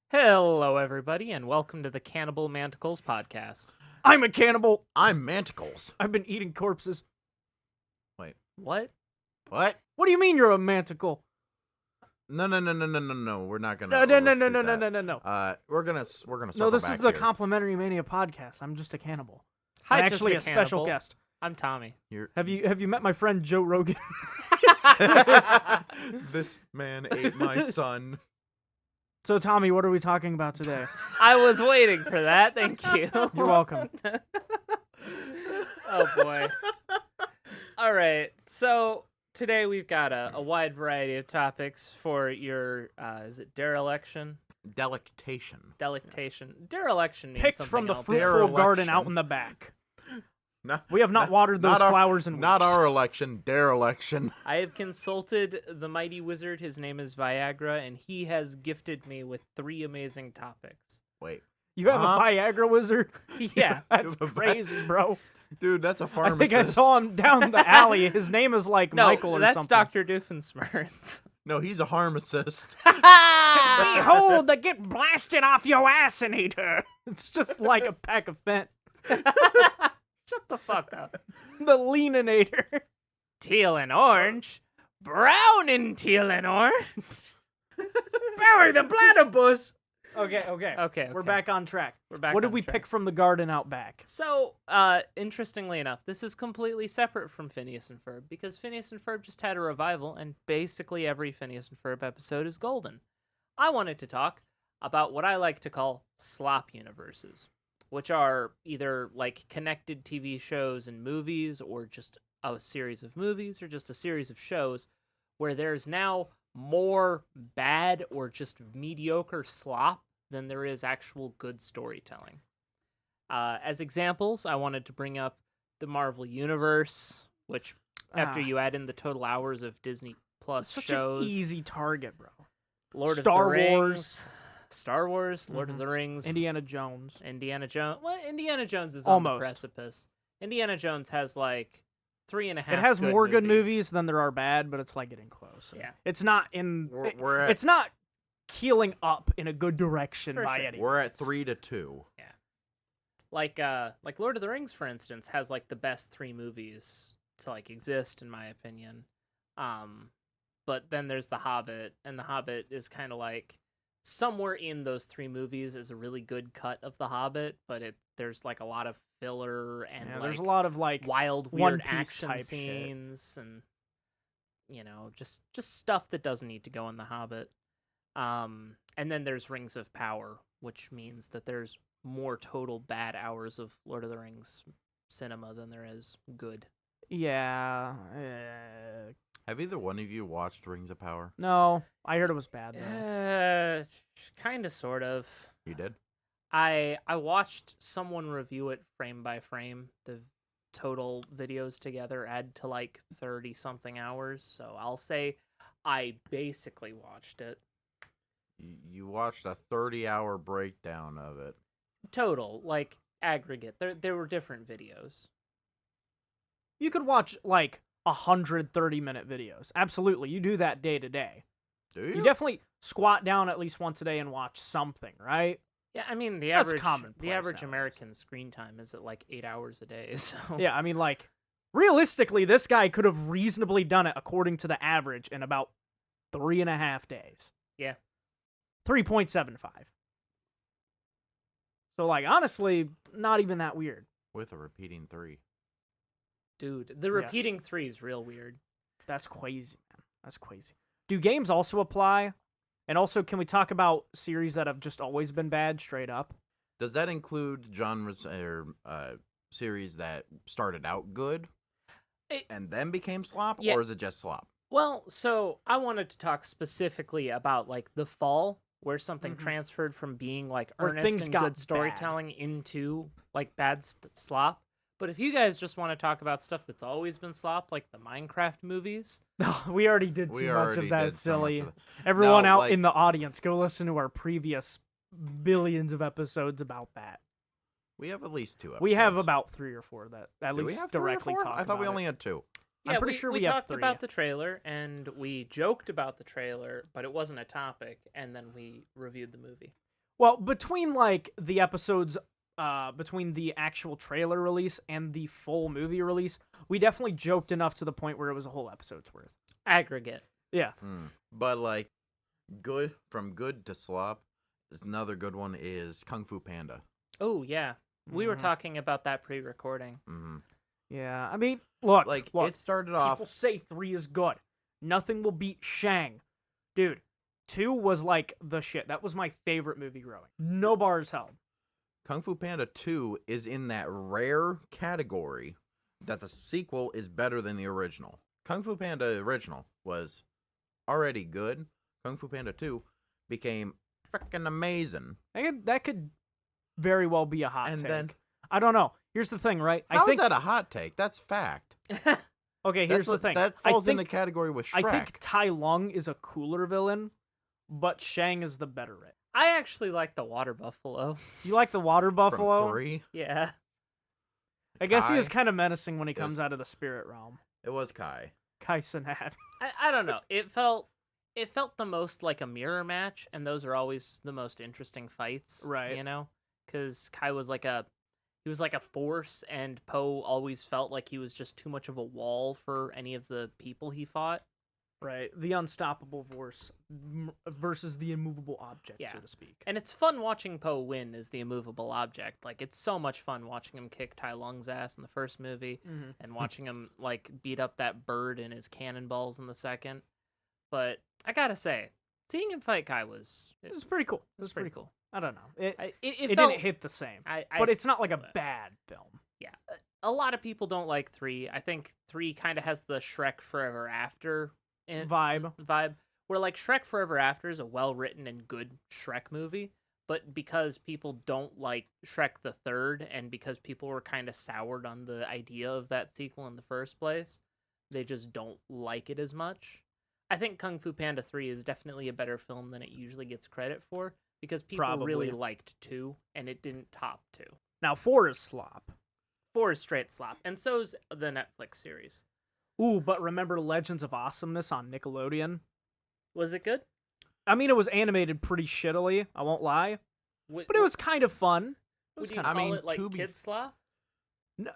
Hello, everybody, and welcome to the Cannibal Manticles podcast. I'm a cannibal. I'm manticles. I've been eating corpses. Wait, What? what? What do you mean you're a manticle? No. We're not gonna. No. We're gonna. No, circle this back is the here. Complimentary Mania podcast. I'm just a cannibal. Hi, I'm just actually a special cannibal. guest. I'm Tommy. Have you met my friend Joe Rogan? This man ate my son. So Tommy, what are we talking about today? I was waiting for that. Thank you. You're welcome. Oh boy. All right. So today we've got a wide variety of topics for your is it dereliction? Delectation. Delectation. Dereliction means Picked something from the else. fruitful garden out Dereliction. in the back. No, We have not watered those flowers in Not weeks. our election. Dereliction. I have consulted the mighty wizard. His name is Viagra, and he has gifted me with 3 amazing topics. Wait, You have a Viagra wizard? Yeah. That's You have a crazy, bro. dude, that's a I pharmacist. think I saw him down the alley. His name is like No, Michael or that's something. Dr. Doofenshmirtz. No, he's a pharmacist. Behold, the get blasted off your ass-inator. It's just like a pack of fent. Shut the fuck up. The leaninator. Teal and orange. Brown and teal and orange. Barry the platypus. Okay. Okay. We're back on track. We're back What did on we track. pick from the garden out back? So, interestingly enough, this is completely separate from Phineas and Ferb because Phineas and Ferb just had a revival, and basically every Phineas and Ferb episode is golden. I wanted to talk about what I like to call slop universes, which are either like connected TV shows and movies, or just a series of movies, or just a series of shows where there's now more bad or just mediocre slop than there is actual good storytelling. As examples, I wanted to bring up the Marvel Universe, which, after you add in the total hours of Disney Plus Such shows, an easy target, bro. Lord Star of the Rings, Wars. Star Wars, Lord of Mhm. the Rings, Indiana Jones. Indiana Jones. Well, Indiana Jones is on the Almost. precipice. Indiana Jones has like 3.5. It has more good movies than there are bad, but it's like getting close. Yeah. It's not in. We're at It's not keeling up in a good direction For by sure. any. we're at means. 3-2. Like Lord of the Rings, for instance, has like the best 3 movies to like exist, in my opinion. But then there's The Hobbit, and The Hobbit is kind of like somewhere in those 3 movies is a really good cut of The Hobbit, but there's like a lot of filler and Yeah, like there's a lot of like wild, One weird Piece action type shit. scenes, and just stuff that doesn't need to go in The Hobbit. And then there's Rings of Power, which means that there's more total bad hours of Lord of the Rings cinema than there is good. Yeah. Have either one of you watched Rings of Power? No, I heard it was bad though. Kind of, sort of. You did? I watched someone review it frame by frame. The total videos together add to like 30 something hours, so I'll say I basically watched it. You watched a 30-hour breakdown of it. Total, like aggregate. There were different videos. You could watch like 130-minute videos. Absolutely, you do that day to day. Do You you? definitely squat down at least once a day and watch something, right? Yeah, I mean the That's average commonplace average nowadays. American screen time is at like 8 hours a day. So Yeah, I mean, like, realistically, this guy could have reasonably done it according to the average in about 3.5 days. Yeah. 3.75. So, like, honestly, not even that weird. With a repeating 3. dude, the repeating 3 is real weird. That's crazy, man. That's crazy. Do games also apply? And also, can we talk about series that have just always been bad, straight up? Does that include genres or series that started out good and then became slop, Yeah. or is it just slop? Well, so I wanted to talk specifically about like The Fall, where something Mhm. transferred from being like Where earnest things and got good bad. storytelling into like bad slop. But if you guys just want to talk about stuff that's always been slop, like the Minecraft movies, We already did We too much already of that, did so much silly. of that. Everyone No, out like- in the audience, go listen to our previous billions of episodes about that. We have at least 2 episodes. We have about 3 or 4 that at Do we least have 3 or directly 4? talk I thought we about only it. had 2. I'm yeah, pretty sure we we have talked 3. about the trailer and we joked about the trailer, but it wasn't a topic, and then we reviewed the movie. Well, between like the episodes, between the actual trailer release and the full movie release, we definitely joked enough to the point where it was a whole episode's worth. Aggregate. Yeah. But like, from good to slop. Another good one is Kung Fu Panda. Oh yeah, we were talking about that pre-recording. Mm-hmm. Yeah, I mean, look, it started off. People say 3 is good. Nothing will beat Shang, dude. 2 was like the shit. That was my favorite movie growing. No bars held. Kung Fu Panda 2 is in that rare category that the sequel is better than the original. Kung Fu Panda original was already good. Kung Fu Panda 2 became freaking amazing. That could very well be a hot And take. then, I don't know. Here's the thing, right? How is that a hot take? That's fact. Okay, here's the thing. That falls in the category with Shrek. I think Tai Lung is a cooler villain, but Shang is the better it. I actually like the water buffalo. You like the water buffalo? From 3? Yeah. I guess he Kai is kind of menacing when he comes out of the spirit realm. It was Kai. Kai Cenat. I don't know. It felt the most like a mirror match, and those are always the most interesting fights, Right? You know, because Kai was like a force, and Poe always felt like he was just too much of a wall for any of the people he fought. Right, the unstoppable force versus the immovable object, Yeah. so to speak. And it's fun watching Poe win as the immovable object. Like, it's so much fun watching him kick Tai Lung's ass in the first movie, and watching him like beat up that bird in his cannonballs in the second. But I gotta say, seeing him fight Kai was pretty cool. It was pretty cool. I don't know. It It didn't hit the same, but it's not like a but- bad film. Yeah, a lot of people don't like 3. I think 3 kind of has the Shrek Forever After vibe, where like Shrek Forever After is a well-written and good Shrek movie, but because people don't like Shrek the Third, and because people were kind of soured on the idea of that sequel in the first place, they just don't like it as much. I think Kung Fu Panda 3 is definitely a better film than it usually gets credit for, because people really liked 2, and it didn't top 2. Now 4 is slop. 4 is straight slop, and so's the Netflix series. Ooh, but remember Legends of Awesomeness on Nickelodeon? Was it good? I mean, it was animated pretty shittily, I won't lie, but it was kind of fun. Would you call it like Kid Slop?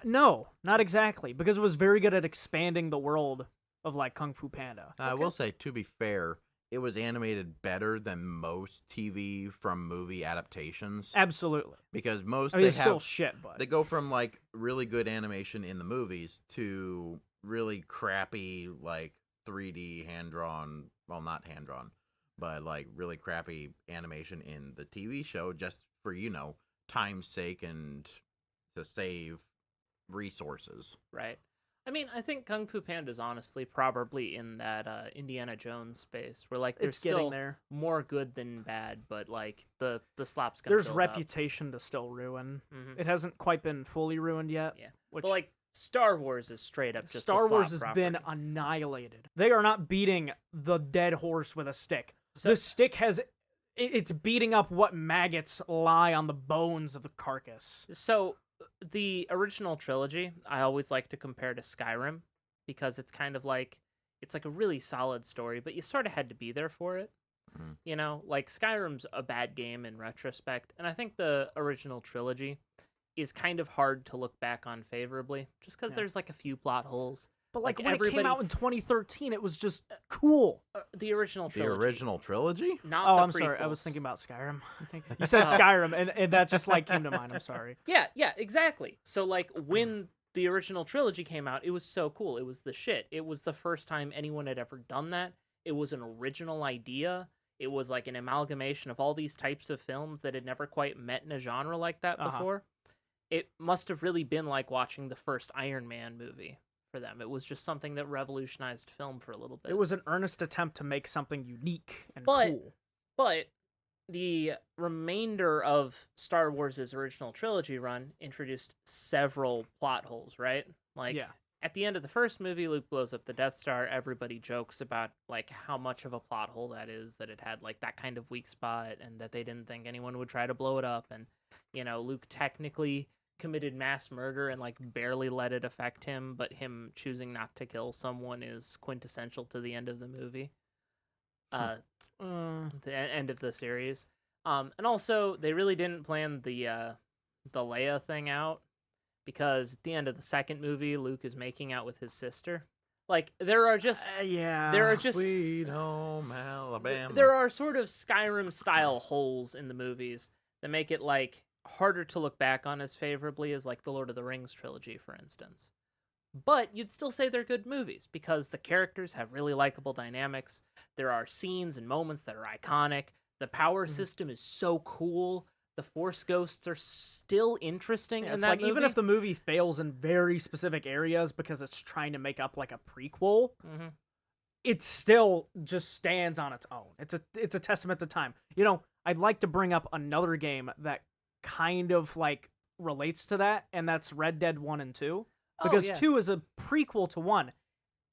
No, not exactly, because it was very good at expanding the world of like Kung Fu Panda. I will say, to be fair, it was animated better than most TV from movie adaptations. Absolutely. Because most it's still shit, but they go from like really good animation in the movies to really crappy like 3D hand-drawn, well, not hand-drawn, but like really crappy animation in the TV show, just for, time's sake and to save resources. Right. I mean, I think Kung Fu Panda is honestly probably in that Indiana Jones space, where like there's still more good than bad, but like the slop's gonna. There's reputation to still ruin. It hasn't quite been fully ruined yet. Yeah, but like Star Wars is straight up just Star Wars has been annihilated. They are not beating the dead horse with a stick. The stick it's beating up what maggots lie on the bones of the carcass. So the original trilogy, I always like to compare to Skyrim, because it's kind of like, it's like a really solid story, but you sort of had to be there for it. Like Skyrim's a bad game in retrospect, and I think the original trilogy is kind of hard to look back on favorably, just because there's like a few plot holes. But like when it came out in 2013, it was just cool. The original trilogy. The original trilogy? Not the I'm sorry. I prequels. was thinking about Skyrim. You said Skyrim, and that just like came to mind. I'm sorry. Yeah, exactly. So like when the original trilogy came out, it was so cool. It was the shit. It was the first time anyone had ever done that. It was an original idea. It was like an amalgamation of all these types of films that had never quite met in a genre like that before. It must have really been like watching the first Iron Man movie for them. It was just something that revolutionized film for a little bit. It was an earnest attempt to make something unique and cool. But the remainder of Star Wars' original trilogy run introduced several plot holes, right? Like, at the end of the first movie, Luke blows up the Death Star. Everybody jokes about like how much of a plot hole that is, that it had like that kind of weak spot, and that they didn't think anyone would try to blow it up. And, Luke technically committed mass murder and like barely let it affect him, but him choosing not to kill someone is quintessential to the end of the movie. The end of the series. And also, they really didn't plan the Leia thing out, because at the end of the second movie, Luke is making out with his sister. Like, there are just Sweet home Alabama. there are sort of Skyrim-style holes in the movies that make it, like, harder to look back on as favorably as, like, the Lord of the Rings trilogy, for instance. But you'd still say they're good movies, because the characters have really likable dynamics. There are scenes and moments that are iconic. The power system is so cool. The Force ghosts are still interesting in it's that like, movie. even if the movie fails in very specific areas because it's trying to make up like a prequel, it still just stands on its own. It's a testament to time. You know, I'd like to bring up another game that kind of like relates to that, and that's Red Dead 1 and 2. Because 2 is a prequel to 1,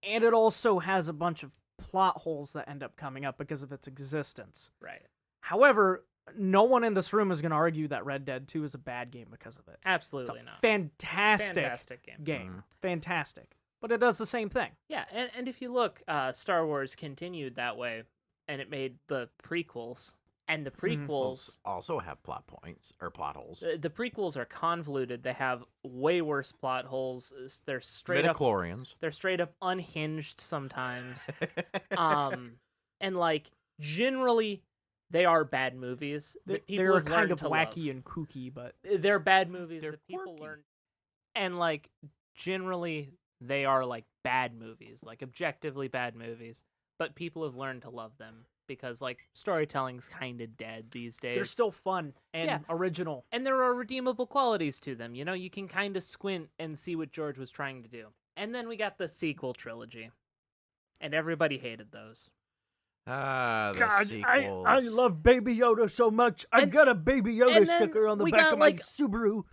and it also has a bunch of plot holes that end up coming up because of its existence. Right. However, no one in this room is going to argue that Red Dead 2 is a bad game because of it. Absolutely it's a not. Fantastic game. Fantastic. But it does the same thing. Yeah, and if you look, Star Wars continued that way, and it made the prequels. And the prequels also have plot points or plot holes. The prequels are convoluted. They have way worse plot holes. They're straight up Midichlorians. They're straight up unhinged sometimes. And like generally they are bad movies. They're kind of wacky and kooky, but they're bad movies they're that people quirky. learn. And like generally they are like bad movies, like objectively bad movies, but people have learned to love them. Because, like, storytelling's kind of dead these days. They're still fun and original. And there are redeemable qualities to them. You know, you can kind of squint and see what George was trying to do. And then we got the sequel trilogy. And everybody hated those. The sequels. I love Baby Yoda so much. I've got a Baby Yoda sticker on the back of my Subaru.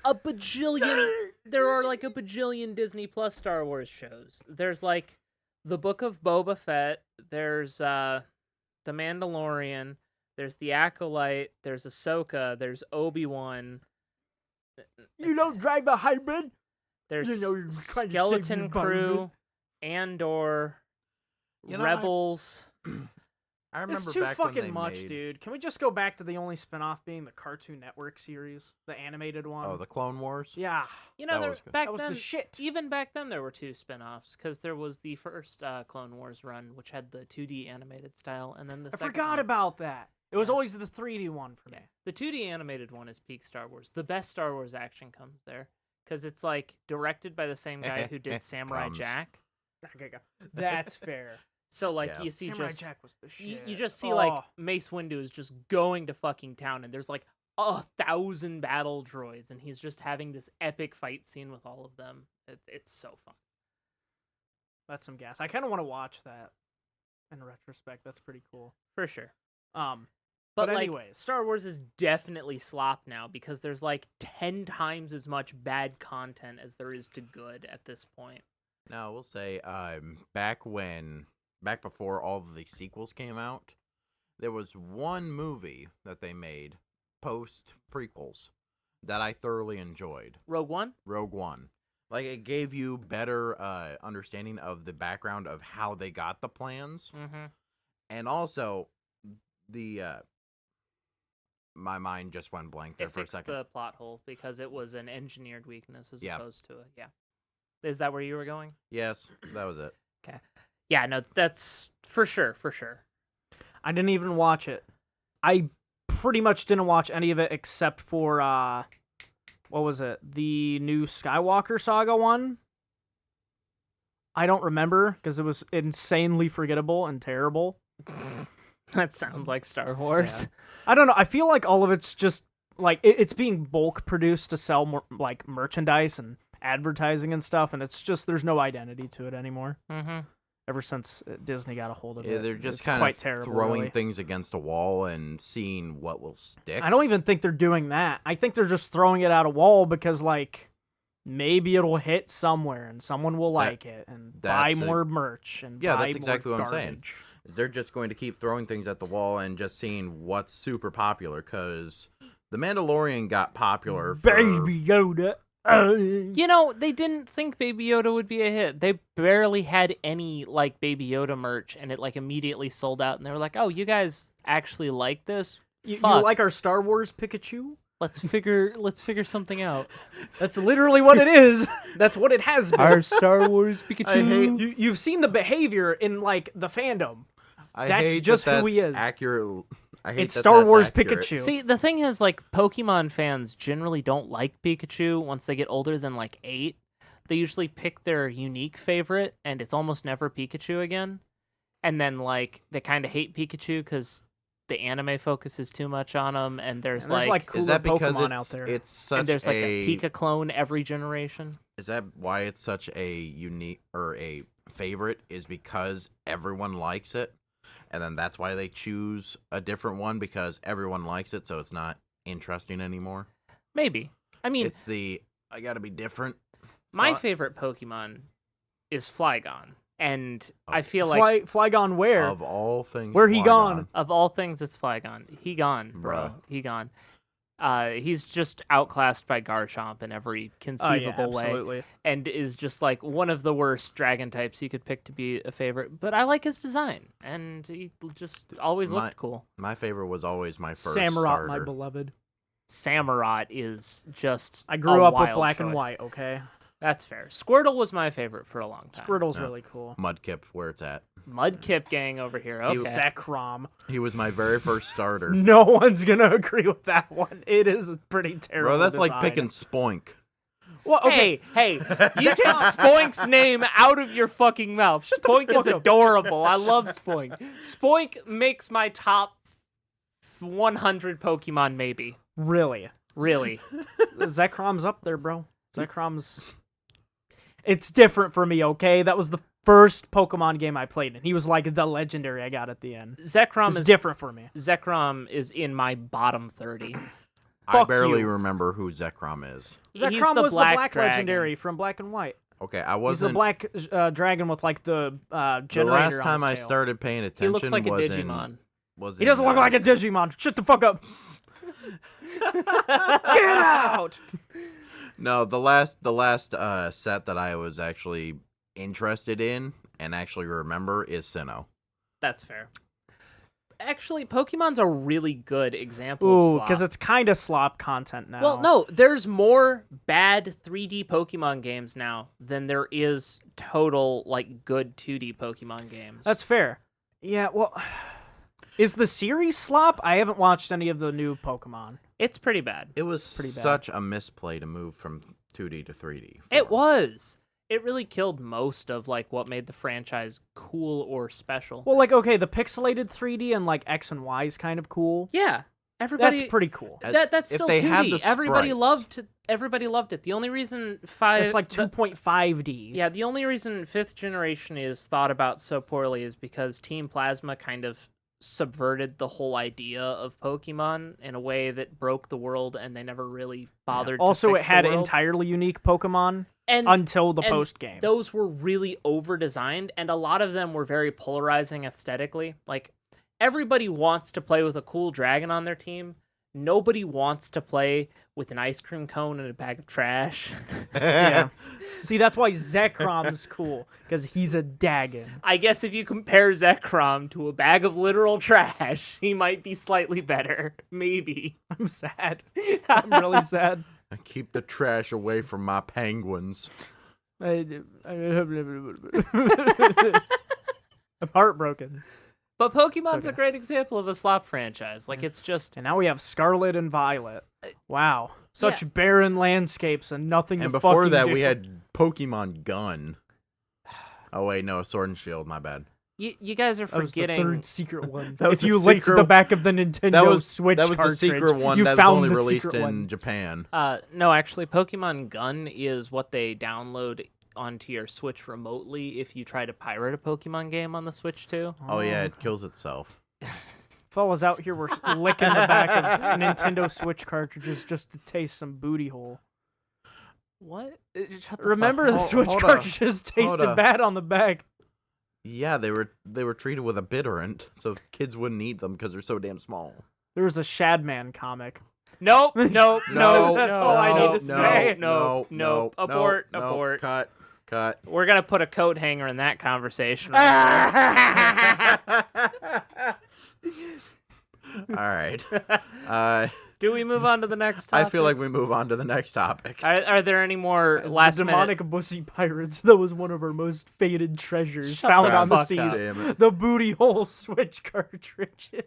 There are, like, a bajillion Disney Plus Star Wars shows. There's, like, The Book of Boba Fett. There's, The Mandalorian, there's The Acolyte, there's Ahsoka, there's Obi-Wan. You don't drive a hybrid? There's Skeleton Crew, Andor, Rebels. I remember it's too back fucking when they much, made... dude. Can we just go back to the only spinoff being the Cartoon Network series? The animated one? Oh, the Clone Wars? Yeah. You know, that was the shit. Even back then there were 2 spin-offs, because there was the first Clone Wars run, which had the 2D animated style, and then the second forgot one... about that. It was always the 3D one for me. The 2D animated one is peak Star Wars. The best Star Wars action comes there, because it's, like, directed by the same guy who did Samurai Jack. That's fair. So, like, you see Samurai Jack was the shit. You just see, like, Mace Windu is just going to fucking town, and there's, like, 1,000 battle droids, and he's just having this epic fight scene with all of them. It's so fun. That's some gas. I kind of want to watch that in retrospect. That's pretty cool. For sure. But like, anyways. Star Wars is definitely slop now, because there's, like, 10 times as much bad content as there is to good at this point. Now, we'll say, back before all of the sequels came out, there was one movie that they made post-prequels that I thoroughly enjoyed. Rogue One? Rogue One. Like, it gave you better understanding of the background of how they got the plans. Mm-hmm. And also, my mind just went blank there for a second. It fixed the plot hole, because it was an engineered weakness as opposed to a... Yeah. Is that where you were going? Yes, that was it. Okay. Yeah, no, that's for sure. I didn't even watch it. I pretty much didn't watch any of it except for, what was it? The new Skywalker Saga one? I don't remember, because it was insanely forgettable and terrible. That sounds like Star Wars. Yeah. I don't know. I feel like all of it's just, like, it's being bulk produced to sell more, like, merchandise and advertising and stuff, and it's just, there's no identity to it anymore. Mm-hmm. Ever since Disney got a hold of it. Yeah, they're just it's kind quite of terrible, throwing really. things against a wall and seeing what will stick. I don't even think they're doing that. I think they're just throwing it at a wall because, like, maybe it'll hit somewhere and someone will like it and buy more merch and buy that's exactly more what I'm saying. garbage. They're just going to keep throwing things at the wall and just seeing what's super popular, because The Mandalorian got popular for... Baby Yoda. You know, they didn't think Baby Yoda would be a hit. They barely had any, like, Baby Yoda merch, and it, like, immediately sold out, and they were like, oh, you guys actually like this? You Fuck. like our Star Wars Pikachu? Let's figure something out. That's literally what it is. That's what it has been. Our Star Wars Pikachu. I hate- You've seen the behavior in like the fandom. I That's hate just that who he that's is. Accurate. I hate It's that Star that's Wars accurate. Pikachu. See, the thing is, like, Pokemon fans generally don't like Pikachu once they get older than, like, 8. They usually pick their unique favorite, and it's almost never Pikachu again. And then, like, they kind of hate Pikachu because the anime focuses too much on him, and there's, And there's like cooler Is that because Pokemon it's, out there. it's such and there's, like, a Pika clone every generation. Is that why it's such a unique or a favorite? Is because everyone likes it, and then that's why they choose a different one because everyone likes it, so it's not interesting anymore. Maybe. I mean, It's the I gotta be different. my thought favorite Pokemon is Flygon. And I feel like Flygon where? Of all things, Where he Flygon. gone? of all things, it's Flygon. He gone, bro. Bruh. He gone. He's just outclassed by Garchomp in every conceivable way, absolutely. and is just like one of the worst dragon types you could pick to be a favorite. But I like his design, and he just always looked cool. My favorite was always my first Samurott, starter. my beloved. Samurott is just. I grew a up with wild black and choice. white, okay? That's fair. Squirtle was my favorite for a long time. Squirtle's Yeah. really cool. Mudkip, where it's at. Mudkip gang over here. He- Okay. Zekrom. He was my very first starter. No one's gonna agree with that one. It is a pretty terrible Bro, that's like design. picking Spoink. Well, okay. Hey, you take Spoink's name out of your fucking mouth. Spoink is fuck up. adorable. I love Spoink. Spoink makes my top 100 Pokemon, maybe. Really? Really. Zekrom's up there, bro. Zekrom's... It's different for me, okay? That was the first Pokemon game I played, and he was like the legendary I got at the end. Zekrom It's is different for me. Zekrom is in my bottom 30. I Fuck barely you. remember who Zekrom is. He's Zekrom the was black the black dragon. legendary from Black and White. Okay, I He's the wasn't. black dragon with like the The generator last time on I his tail. started paying He attention looks like a was Digimon. He doesn't look like a Digimon. Shut the fuck up. Get out. No, the last set that I was actually interested in and actually remember is Sinnoh. That's fair. Actually, Pokemon's a really good example Ooh, of Slop. because it's kind of slop content now. Well, no, there's more bad 3D Pokemon games now than there is total, like, good 2D Pokemon games. That's fair. Yeah, well, is the series slop? I haven't watched any of the new Pokemon. It's pretty bad. It was Pretty bad. such a misplay to move from 2D to 3D. It was. It really killed most of, like, what made the franchise cool or special. Well, like, okay, the pixelated 3D and, like, X and Y is kind of cool. Yeah. Everybody... That's pretty cool. That's If still they 2D. had the Everybody loved it. The only reason It's like 2.5D. Yeah, the only reason 5th generation is thought about so poorly is because Team Plasma kind of subverted the whole idea of Pokemon in a way that broke the world, and they never really bothered Also, to it fix had the world. entirely unique Pokemon and until the and post game. those were really over-designed, and a lot of them were very polarizing aesthetically. Like, everybody wants to play with a cool dragon on their team. Nobody wants to play with an ice cream cone and a bag of trash. Yeah. See, that's why Zekrom's cool, because he's a Dagon. I guess if you compare Zekrom to a bag of literal trash, he might be slightly better. Maybe. I'm sad. I'm really sad. I keep the trash away from my penguins. I'm heartbroken. But Pokemon's okay. a great example of a slop franchise. Like, it's just... And now we have Scarlet and Violet. Wow. Such barren landscapes and nothing And to before fucking that, do. we had Pokemon Gun. Oh wait, no, Sword and Shield. My bad. You guys are That was the forgetting... third secret one. That was if you the licked secret- the back of the Nintendo Switch that was the cartridge, secret one you that was found only the released secret in one. Japan. No, actually, Pokemon Gun is what they download onto your Switch remotely if you try to pirate a Pokemon game on the Switch too. Oh yeah, it kills itself. Fellas out here were licking the back of Nintendo Switch cartridges just to taste some booty hole. What? Shut the Remember fuck the up. Switch hold on. cartridges tasted on. bad on the back. Yeah, they were treated with a bitterant, so kids wouldn't eat them because they're so damn small. There was a Shadman comic. Nope, nope, No, that's all I need to say. No, abort, abort. Cut. We're gonna put a coat hanger in that conversation. All right. Do we move on to the next topic? I feel like we move on to the next topic. Are there any more As last the demonic bussy pirates, that was one of our most faded treasures Shut found the on the fuck seas. up. Damn it. The booty hole switch cartridges.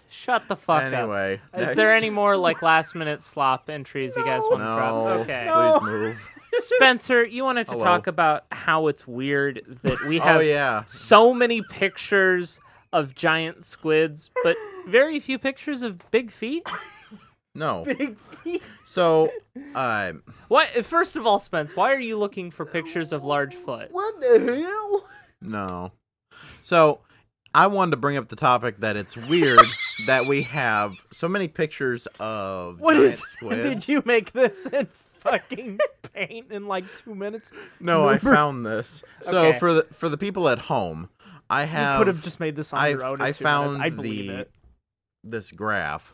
Shut the fuck up. Anyway. Is there any more like last minute slop entries you guys want to drop? No. Okay. No. Please move. Spencer, you wanted to Hello. talk about how it's weird that we have Oh, yeah. so many pictures of giant squids, but very few pictures of big feet. No. Big feet. So, What? First of all, Spence, why are you looking for pictures of large foot? What the hell? no. So, I wanted to bring up the topic that it's weird that we have so many pictures of What giant is? squids. Did you make this in fucking paint in like 2 minutes? No, I Remember? found this. So Okay. for the people at home, I have You could have just made this on your own. In I 2 found minutes. I believe it. this graph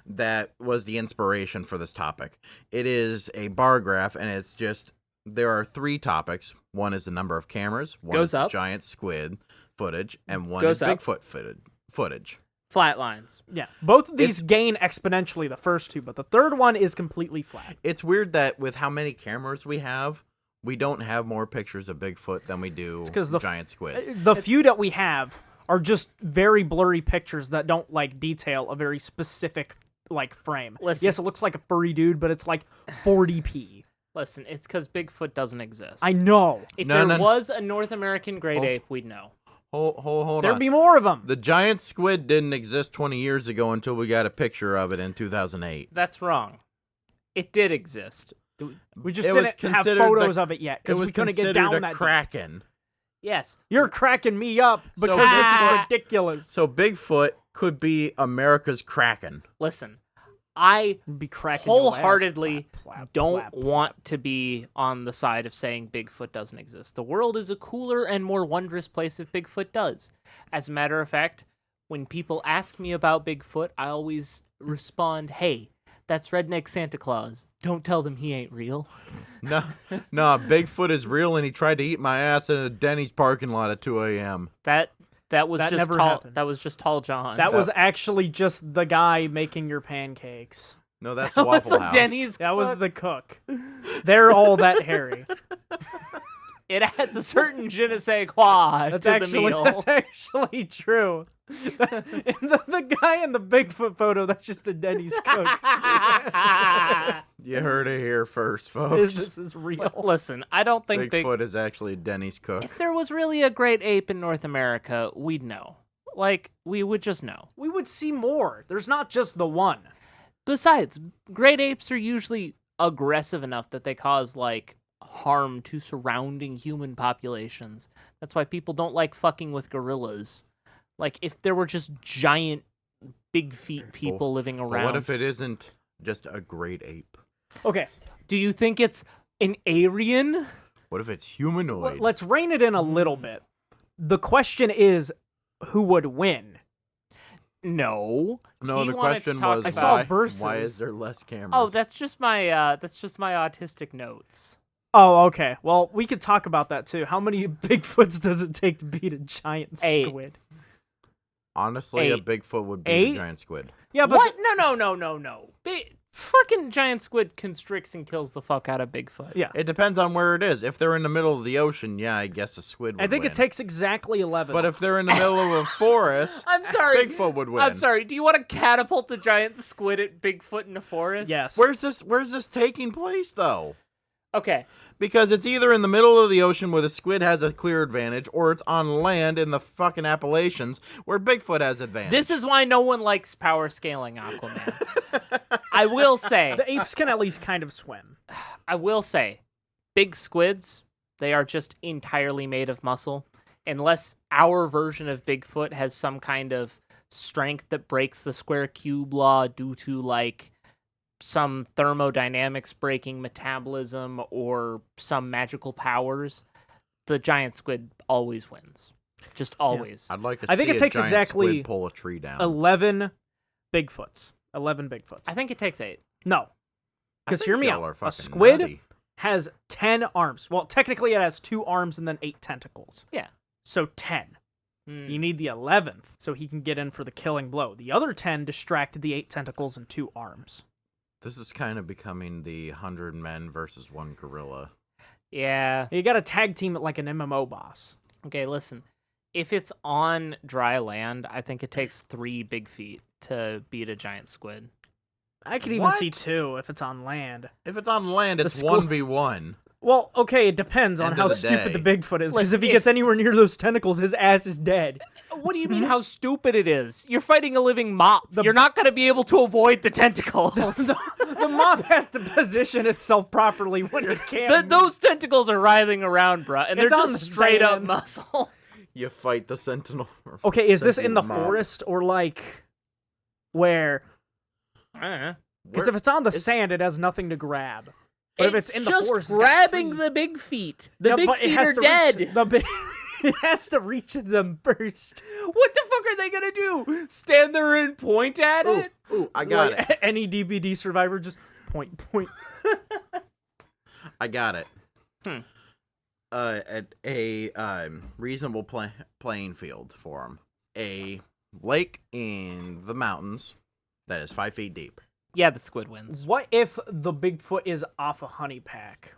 that was the inspiration for this topic. It is a bar graph, and it's just there are 3 topics. One is the number of cameras, one Goes is up. giant squid footage, and one Goes is up. Bigfoot footage. Flat lines. Yeah, both of these It's- gain exponentially. The first 2, but the third one is completely flat. It's weird that with how many cameras we have, we don't have more pictures of Bigfoot than we do It's 'cause the giant squids. The few that we have are just very blurry pictures that don't like detail a very specific like frame. Listen. Yes, it looks like a furry dude, but it's like 40p. Listen, it's because Bigfoot doesn't exist. I know. If No, there no. was a North American great Oh. ape, we'd know. Hold There'd on. be more of them. The giant squid didn't exist 20 years ago until we got a picture of it in 2008. That's wrong. It did exist. We just It was didn't have considered photos the- of it yet It because was we couldn't get considered down a that deep. kraken. Yes. You're cracking me up So because this is Bigfoot- ridiculous. So Bigfoot could be America's kraken. Listen, I You'd be cracking your ass. wholeheartedly Plap, plap, don't plap, plap. want to be on the side of saying Bigfoot doesn't exist. The world is a cooler and more wondrous place if Bigfoot does. As a matter of fact, when people ask me about Bigfoot, I always respond, hey, that's redneck Santa Claus. Don't tell them he ain't real. No, Bigfoot is real, and he tried to eat my ass in a Denny's parking lot at 2 a.m. That was That just never tall. happened. That was just tall John. That was actually just the guy making your pancakes. No, that's That was Waffle the House. Denny's. That was cook. the cook. They're all that hairy. It adds a certain je ne sais quoi That's to actually the meal. that's actually true. And the guy in the Bigfoot photo, that's just a Denny's cook. You heard it here first, folks. This is real. Listen, I don't think Bigfoot is actually Denny's cook. if there was really a great ape in North America, we'd know. Like, we would just know. We would see more. There's not just the one. Besides, great apes are usually aggressive enough that they cause, like, harm to surrounding human populations. That's why people don't like fucking with gorillas. Like, if there were just giant, big feet people living But around. what if it isn't just a great ape? Okay, Do you think it's an Aryan? What if it's humanoid? let's rein it in a little bit. The question is, who would win? No. No, He the wanted to question talk was I saw why, verses. why is there less cameras? Oh, that's just my autistic notes. Oh, okay. Well, we could talk about that too. How many Bigfoots does it take to beat a giant 8. squid? Honestly, a 8. Bigfoot would be 8? a giant squid. Yeah, but What? No. Fucking giant squid constricts and kills the fuck out of Bigfoot. yeah. It depends on where it is. If they're in the middle of the ocean, yeah, I guess a squid would I think win. it takes exactly 11. But if they're in the middle of a forest, I'm sorry. Bigfoot would win. I'm sorry. Do you want to catapult the giant squid at Bigfoot in the forest? yes. Where's this taking place though? Okay. Because it's either in the middle of the ocean where the squid has a clear advantage, or it's on land in the fucking Appalachians where Bigfoot has advantage. This is why no one likes power scaling Aquaman. I will say, The apes can at least kind of swim. big squids, they are just entirely made of muscle. Unless our version of Bigfoot has some kind of strength that breaks the square cube law due to, like, some thermodynamics breaking metabolism or some magical powers, the giant squid always wins. Just always. I'd like to I think see it takes a giant exactly squid pull a tree down. 11 Bigfoots. 11 Bigfoots. I think it takes 8. No. I Because think hear me y'all out. are A fucking squid nutty. has 10 arms. Well, technically it has 2 arms and then 8 tentacles. Yeah. So 10. You need the 11th so he can get in for the killing blow. The other 10 distract the 8 tentacles and 2 arms. This is kind of becoming the 100 men versus 1 gorilla. Yeah. You got to tag team it like an MMO boss. Okay, listen. If it's on dry land, I think it takes 3 big feet to beat a giant squid. I could even see 2 if it's on land. If it's on land, it's squid- 1v1. Well, okay, it depends on End how of the stupid day. the Bigfoot is. Because Listen, if he gets anywhere near those tentacles, his ass is dead. What do you mean how stupid it is? You're fighting a living mop. The- You're not going to be able to avoid the tentacles. The mob has to position itself properly when it can't. Those tentacles are writhing around, bruh, and It's they're on just the straight up sand. muscle. You fight the sentinel. Okay, is this in the Sentinel mob. forest or like where? Because if it's on the sand, it has nothing to grab. But if it's in the just forest, it's got grabbing trees. the big feet. The Yeah, big but it feet has are to dead. reach it has to reach them first. What the fuck are they gonna do? Stand there and point at Ooh, it? ooh, I got Like, it. Any DBD survivor just point. I got it. Hmm. At a reasonable playing field for him. A lake in the mountains that is 5 feet deep. Yeah, the squid wins. What if the Bigfoot is off a honey pack?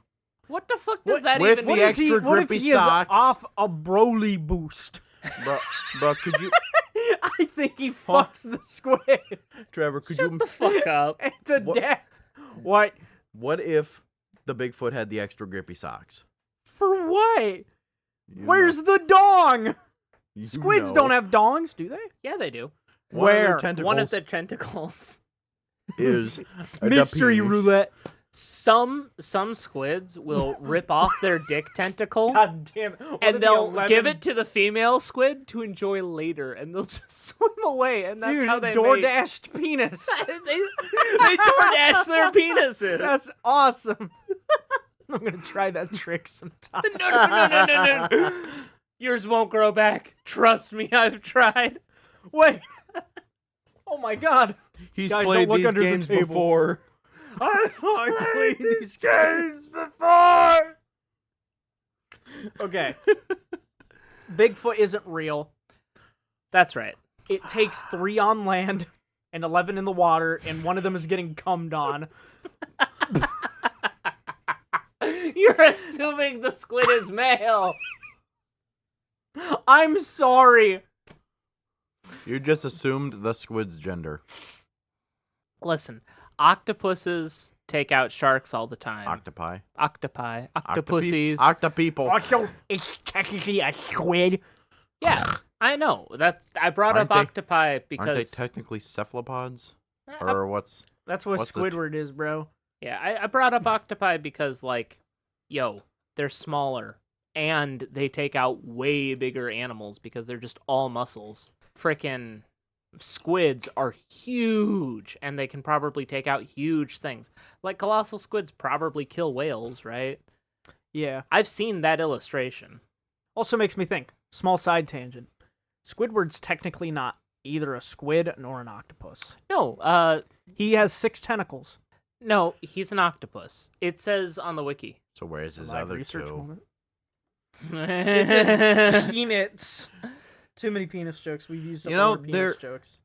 What the fuck does that with even the mean? extra What if grippy he is socks? off a Broly boost? Bro, could you, I think he fucks the squid Trevor, could Shut you, the fuck up. to What- death. What? what if the Bigfoot had the extra grippy socks? For what? You Where's know. the dong? You Squids know. don't have dongs, do they? Yeah, they do. One of their Where? tentacles One of the tentacles. is a Mystery penis. roulette. Some squids will rip off their dick tentacle. God damn it. What And are the they'll 11 give it to the female squid to enjoy later, and they'll just swim away, and that's Dude, how they DoorDashed penis. they DoorDash their penises. That's awesome. I'm gonna try that trick sometime. No. Yours won't grow back. Trust me, I've tried. Wait. Oh my god. He's Guys, played don't look these under the games table. before. I played these games before. Okay. Bigfoot isn't real. That's right. It takes 3 on land and 11 in the water, and one of them is getting cummed on. You're assuming the squid is male. I'm sorry. You just assumed the squid's gender. Listen, octopuses take out sharks all the time. Octopi. Octopi. Octopussies. Octopeople. Also, it's technically a squid. Yeah, I know. I brought Aren't up they- octopi because Aren't they technically cephalopods? I- Or what's... That's what What's the Squidward is, bro. yeah, I brought up octopi because, like, yo, they're smaller and they take out way bigger animals because they're just all muscles. Frickin' squids are huge and they can probably take out huge things. Like, colossal squids probably kill whales, right? Yeah. I've seen that illustration. Also makes me think. Small side tangent. Squidward's technically not either a squid nor an octopus. No, He has 6 tentacles. no, he's an octopus. It says on the wiki. So where's his Live other research two? moment. It says peanuts. Too many penis jokes. We've used up You all know, our penis they're- jokes.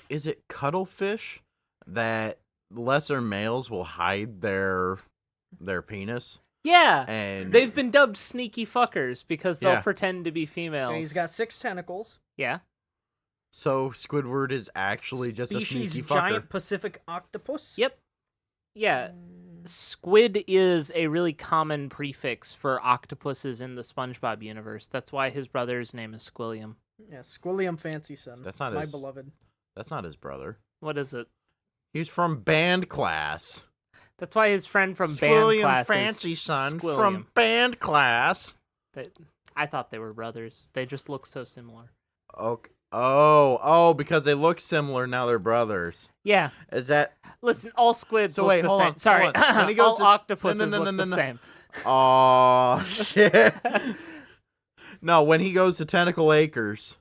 Is it cuttlefish that lesser males will hide their penis? Yeah, And they've been dubbed sneaky fuckers because they'll Yeah. pretend to be females. And he's got 6 tentacles. Yeah. So Squidward is actually just a Species sneaky fucker. giant Pacific octopus. Yep. Yeah. Squid is a really common prefix for octopuses in the SpongeBob universe. That's why his brother's name is Squilliam. Yeah, Squilliam Fancy Son. That's not my his- beloved. That's not his brother. What is it? He's from band class. That's why his friend from band Squilliam class Fancy is Son Squilliam. from band class. I thought they were brothers. They just look so similar. Okay. Oh, because they look similar, now they're brothers. Yeah. Is that... Listen, all squids So look wait, the hold same. on, Sorry, hold on. When he goes all to- octopuses no, look the same. Oh, shit. No, when he goes to Tentacle Acres.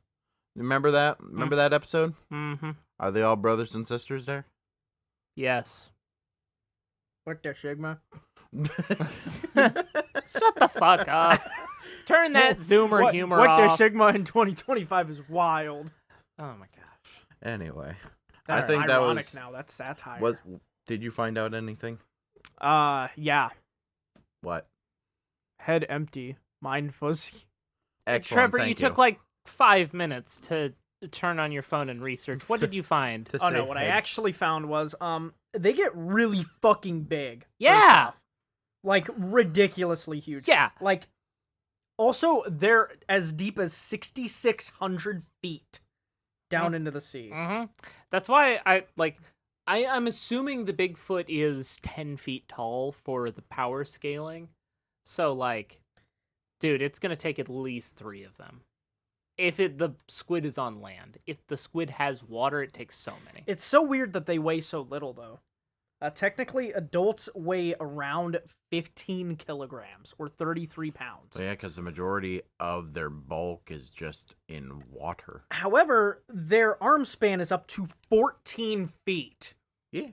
Remember that? Remember that episode? Mm-hmm. Are they all brothers and sisters there? Yes. What the Sigma? Shut the fuck up. Turn that Zoomer humor what off. their Sigma in 2025 is wild. Oh my gosh. Anyway, That's I think that ironic was now. That's satire. Did you find out anything? Yeah. What? Head empty, mind fuzzy. Excellent. Trevor, you took like 5 minutes to turn on your phone and research. What did you find? Oh no, what I actually found was they get really fucking big. Yeah. Like ridiculously huge. Yeah. Like also they're as deep as 6,600 feet down into the sea. Mm-hmm. That's why I'm assuming the Bigfoot is 10 feet tall for the power scaling. So like, dude, it's gonna take at least 3 of them. If the squid is on land. If the squid has water, it takes so many. It's so weird that they weigh so little though. Technically, adults weigh around 15 kilograms or 33 pounds. So yeah, because the majority of their bulk is just in water. However, their arm span is up to 14 feet. Yeah.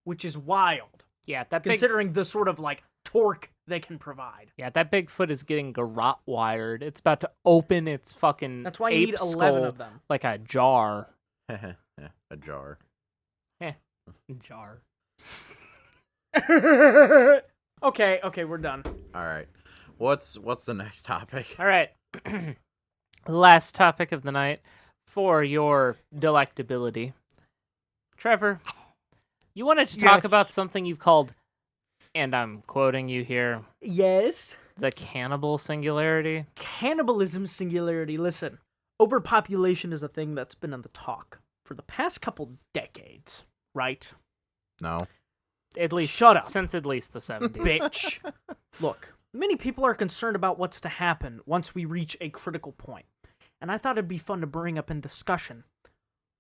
Which is wild. Yeah, that considering the sort of like torque they can provide. Yeah, that Bigfoot is getting garrote wired. It's about to open its fucking That's why you ape need 11 skull of them. like a jar. A jar. Jar. Okay, we're done. All right. What's the next topic? All right. Last topic of the night for your delectability. Trevor, you wanted to talk about something you've called, and I'm quoting you here, Yes. the cannibal singularity. Cannibalism singularity. Listen, overpopulation is a thing that's been in the talk for the past couple decades, right? No. At least Shut up. Since at least the 70s. Bitch. Look, many people are concerned about what's to happen once we reach a critical point. And I thought it'd be fun to bring up in discussion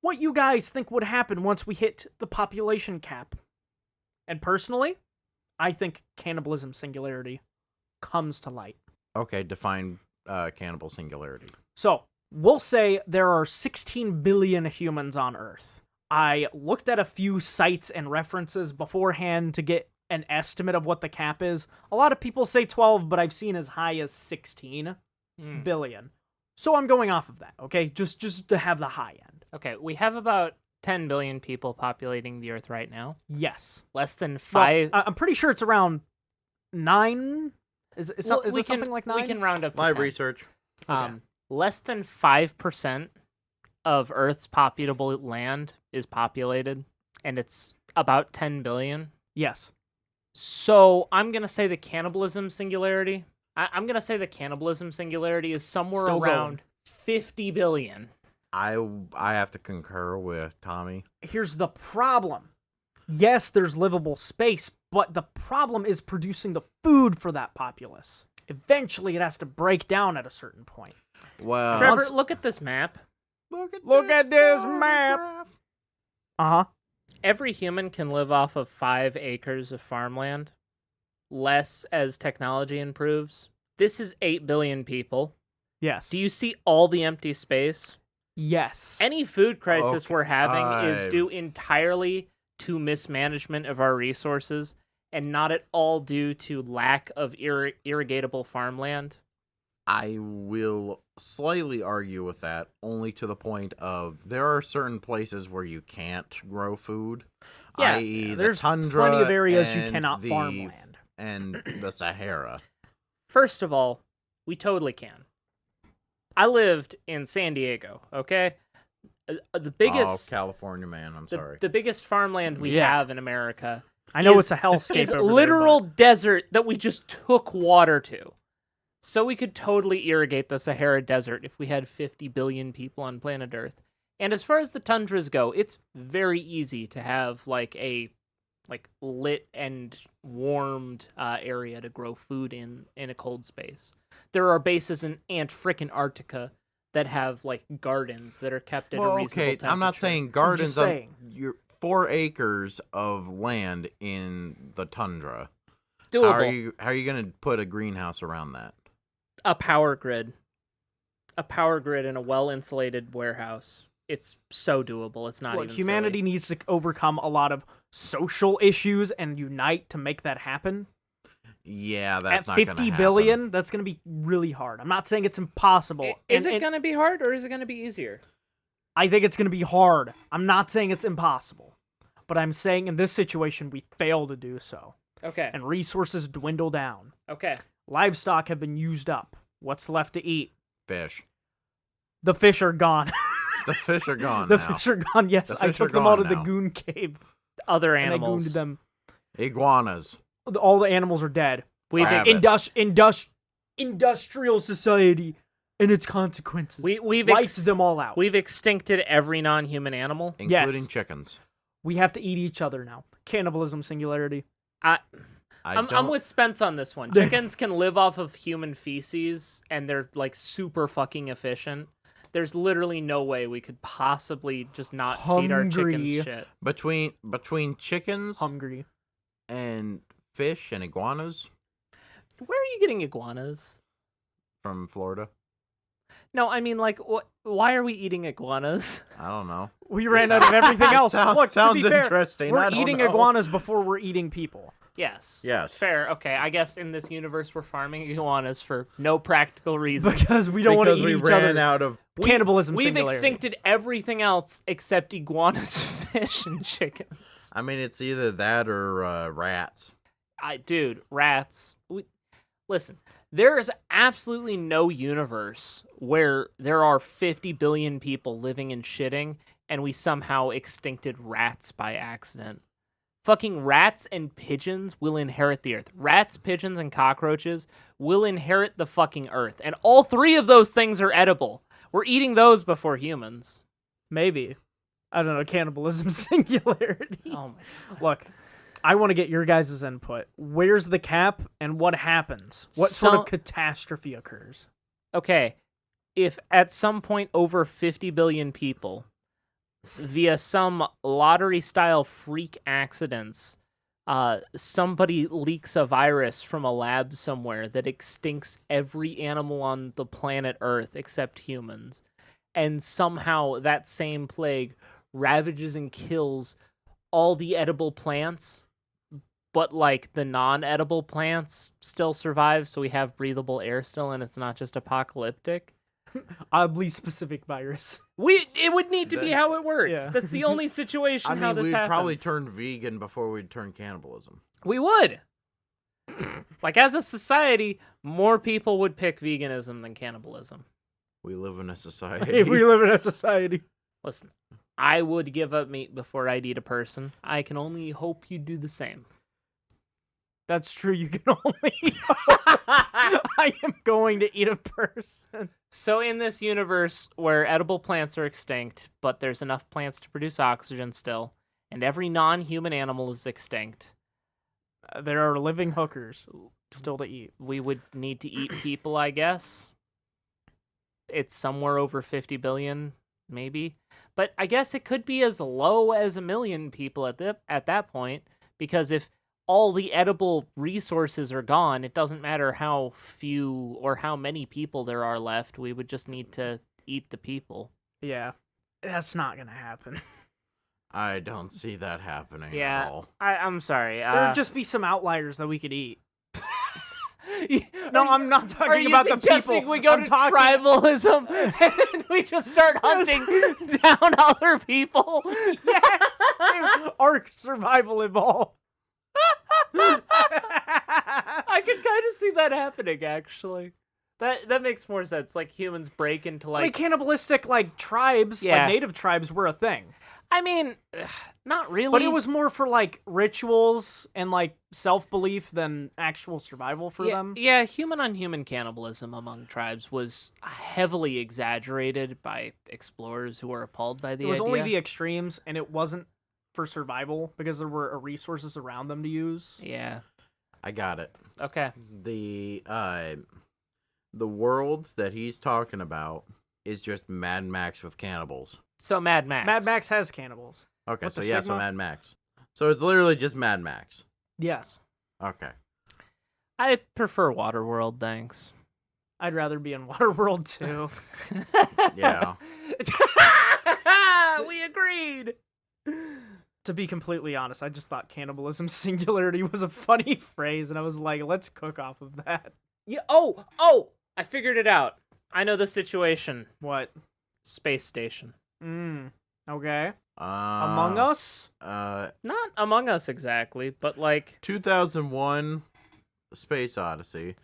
what you guys think would happen once we hit the population cap. And personally, I think cannibalism singularity comes to light. Okay, define cannibal singularity. So, we'll say there are 16 billion humans on Earth. I looked at a few sites and references beforehand to get an estimate of what the cap is. A lot of people say 12, but I've seen as high as 16 billion. So I'm going off of that, okay? Just to have the high end. Okay, we have about 10 billion people populating the Earth right now. Yes. Less than 5. Well, I'm pretty sure it's around 9. Is it something like 9? We can round up to Live 10. research. Okay. Less than 5% of Earth's populable land is populated, and it's about 10 billion. Yes. So I'm going to say the cannibalism singularity. I'm going to say the cannibalism singularity is somewhere Still around 50 billion. I have to concur with Tommy. Here's the problem. Yes, there's livable space, but the problem is producing the food for that populace. Eventually, it has to break down at a certain point. Well, Trevor, look at this map. Look at this map. Uh-huh. Every human can live off of 5 acres of farmland, less as technology improves. This is 8 billion people. Yes. Do you see all the empty space? Yes. Any food crisis Okay, we're having is due entirely to mismanagement of our resources and not at all due to lack of irrigatable farmland. I will slightly argue with that, only to the point of there are certain places where you can't grow food. Yeah, i.e. there's the tundra plenty of areas you and cannot the- farmland. and the Sahara. First of all, we totally can. I lived in San Diego, okay? The biggest California man, I'm sorry. the biggest farmland we have in America I know is- it's a hellscape is over literal there, desert that we just took water to. So we could totally irrigate the Sahara Desert if we had 50 billion people on planet Earth. And as far as the tundras go, it's very easy to have like a lit and warmed area to grow food in a cold space. There are bases in Antarctica that have like gardens that are kept at a reasonable temperature. I'm not saying just gardens. saying. You're 4 acres of land in the tundra. Doable. How are you going to put a greenhouse around that? A power grid in a well-insulated warehouse. It's so doable. It's not Look, even humanity silly. needs to overcome a lot of social issues and unite to make that happen. Yeah, that's At not 50 gonna billion, happen. that's going to be really hard. I'm not saying it's impossible. Is it And going to be hard or is it going to be easier? I think it's going to be hard. I'm not saying it's impossible. But I'm saying in this situation, we fail to do so. Okay. And resources dwindle down. Okay. Livestock have been used up. What's left to eat? Fish. The fish are gone. The fish are gone The now. fish are gone. Yes, The I fish took are them all to gone the now. goon cave. Other And I animals. gooned them. Iguanas. All the animals are dead. We've Rabbits. Industrial society and its consequences. we've wiped them all out. We've extincted every non-human animal. Including Yes. chickens. We have to eat each other now. Cannibalism singularity. I'm with Spence on this one. Chickens can live off of human feces, and they're like super fucking efficient. There's literally no way we could possibly just not feed our chickens Hungry. shit. Between chickens Hungry. and fish and iguanas Where are you getting iguanas? from Florida. No, I mean, like, why are we eating iguanas? I don't know. We ran out of everything else. Look, to Sounds be fair, interesting. we're I don't eating know. iguanas before we're eating people. Yes. Yes. Fair. Okay. I guess in this universe we're farming iguanas for no practical reason. Because we don't want to Because eat we each ran other. out of. Cannibalism We've singularity. extincted everything else except iguanas, fish, and chickens. I mean, it's either that or rats. Dude, rats. Listen, there is absolutely no universe where there are 50 billion people living and shitting, and we somehow extincted rats by accident. Fucking rats and pigeons will inherit the earth. Rats, pigeons, and cockroaches will inherit the fucking earth. And all three of those things are edible. We're eating those before humans. Maybe. I don't know. Cannibalism singularity. Oh my. Look, I want to get your guys' input. Where's the cap and what happens? What sort So- of catastrophe occurs? Okay, if at some point over 50 billion people, via some lottery-style freak accidents, somebody leaks a virus from a lab somewhere that extincts every animal on the planet Earth except humans, and somehow that same plague ravages and kills all the edible plants, but like the non-edible plants still survive, so we have breathable air still, and it's not just apocalyptic. Oddly specific virus. It would need to be how it works. Yeah. That's the only situation I how mean, this we'd happens. probably turn vegan before we'd turn cannibalism. We would. Like, as a society, more people would pick veganism than cannibalism. We live in a society. We live in a society. Listen, I would give up meat before I'd eat a person. I can only hope you do the same. That's true. You can only. I am going to eat a person. So in this universe where edible plants are extinct, but there's enough plants to produce oxygen still, and every non-human animal is extinct, There are living hookers still to eat. we would need to eat people, I guess. It's somewhere over 50 billion, maybe. But I guess it could be as low as 1 million people at that point, because if all the edible resources are gone, it doesn't matter how few or how many people there are left. We would just need to eat the people. Yeah. That's not going to happen. I don't see that happening Yeah. at all. I'm sorry. There would just be some outliers that we could eat. No, No, I'm not Are talking you about the suggesting people. we go I'm to talking... tribalism and we just start hunting down other people? Yes! Ark survival evolved. I could kind of see that happening, actually. That makes more sense. Like, humans break into, Like like... cannibalistic, like tribes, Yeah. like native tribes were a thing. I mean, not really. But it was more for like rituals and like self-belief than actual survival for them. Yeah, human-on-human cannibalism among tribes was heavily exaggerated by explorers who were appalled by the It was idea. only the extremes, and it wasn't for survival because there were resources around them to use. Yeah. I got it. Okay. The world that he's talking about is just Mad Max with cannibals. So Mad Max. Mad Max has cannibals. Okay, What, so the yeah, Sigma? so Mad Max. So it's literally just Mad Max. Yes. Okay. I prefer Waterworld, thanks. I'd rather be in Waterworld too. Yeah. We agreed. To be completely honest, I just thought cannibalism singularity was a funny phrase, and I was like, let's cook off of that. Yeah. Oh! I figured it out. I know the situation. What? Space station. Okay. Among Us? Not Among Us exactly, but like 2001 Space Odyssey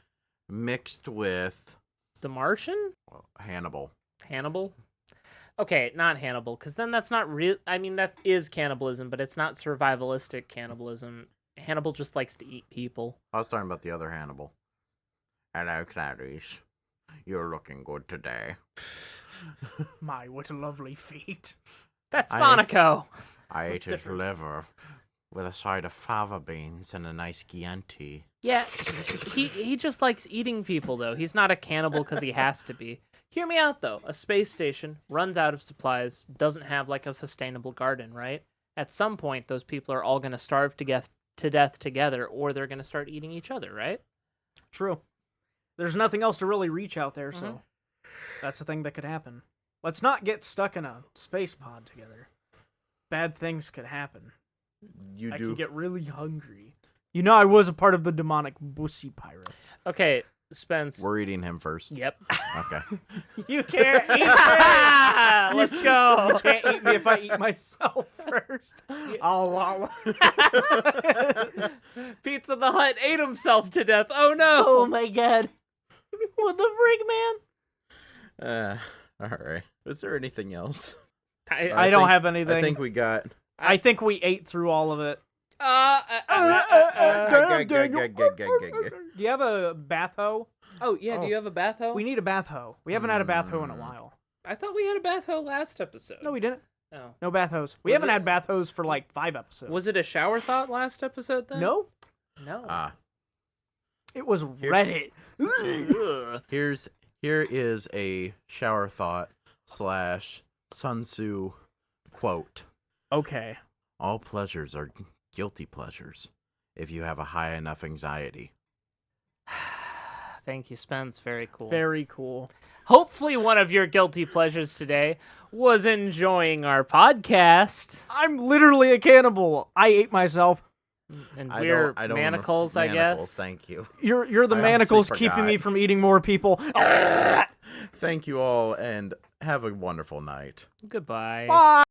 mixed with The Martian? Hannibal. Hannibal? Okay, not Hannibal, because then that's not real. I mean, that is cannibalism, but it's not survivalistic cannibalism. Hannibal just likes to eat people. I was talking about the other Hannibal. Hello, Clarice. You're looking good today. My, what a lovely feat. That's Monaco. I That's ate his different. liver with a side of fava beans and a nice Chianti. Yeah, he just likes eating people, though. He's not a cannibal because he has to be. Hear me out, though. A space station runs out of supplies, doesn't have, like, a sustainable garden, right? At some point, those people are all going to starve to death together, or they're going to start eating each other, right? True. There's nothing else to really reach out there, so that's the thing that could happen. Let's not get stuck in a space pod together. Bad things could happen. I could get really hungry. You know, I was a part of the demonic Bussy Pirates. Okay, Spence. We're eating him first. Yep. Okay. You can't eat me! Let's go! You can't eat me if I eat myself first. Oh, Pizza the Hut ate himself to death. Oh no! oh my god. What the frig, man? All right. Is there anything else? I don't have anything. I think we got. I think we ate through all of it. Do you have a bath hoe? Oh, yeah, do you have a bath hoe? We need a bath hoe. We haven't had a bath hoe in a while. I thought we had a bath hoe last episode. No, we didn't. Oh. No bath hose. We haven't had bath hose for like 5 episodes. Was it a shower thought last episode then? No. No. It was Reddit. Here is a shower thought / Sun Tzu quote. Okay. All pleasures are guilty pleasures if you have a high enough anxiety. Thank you, Spence. Very cool. Very cool. Hopefully one of your guilty pleasures today was enjoying our podcast. I'm literally a cannibal. I ate myself. And we're manacles, I guess. Thank you. You're the I honestly manacles keeping me forgot. from eating more people. Thank you all, and have a wonderful night. Goodbye. Bye.